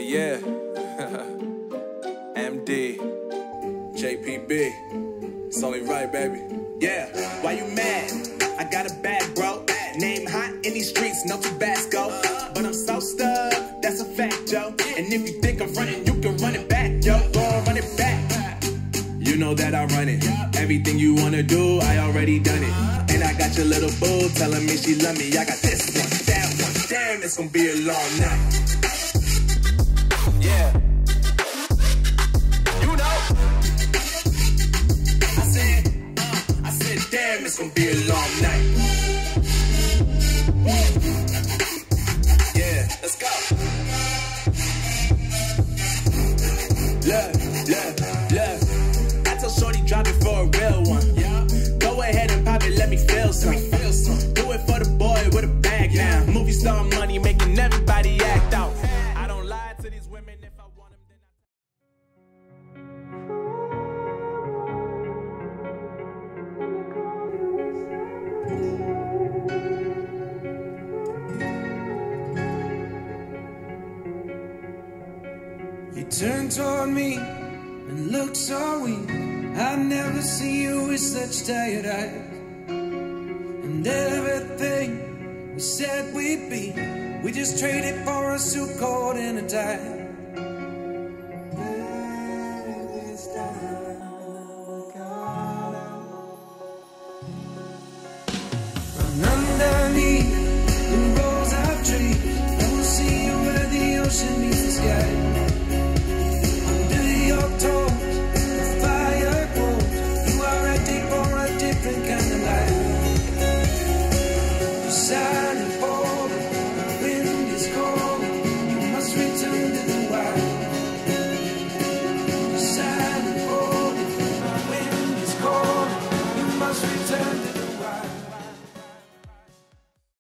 Yeah. MD, JPB, it's only right, baby. Yeah, why you mad? I got a bag, bro. Name hot in these streets, no Tabasco. But I'm so stuck, that's a fact, yo. And if you think I'm frontin', you can run it back, yo. Go and run it back. You know that I run it. Everything you wanna do, I already done it. And I got your little boo telling me she love me. I got this one, that one. Damn, it's gonna be a long night. Yeah. You know. I said, damn, it's gonna be a long night. Yeah, let's go. Look. I told Shorty drop it for a real one. Yeah. Go ahead and pop it, let me feel some. Do it for the boy with a bag now. Movie star money making everybody act out. I don't lie to these women if I want them, then You turned toward me and looked so weak. I've never seen you with such tired eyes. And everything we said we'd be, we just traded for a suit coat and a tie. From underneath the rows of trees, I will see you where the ocean meets the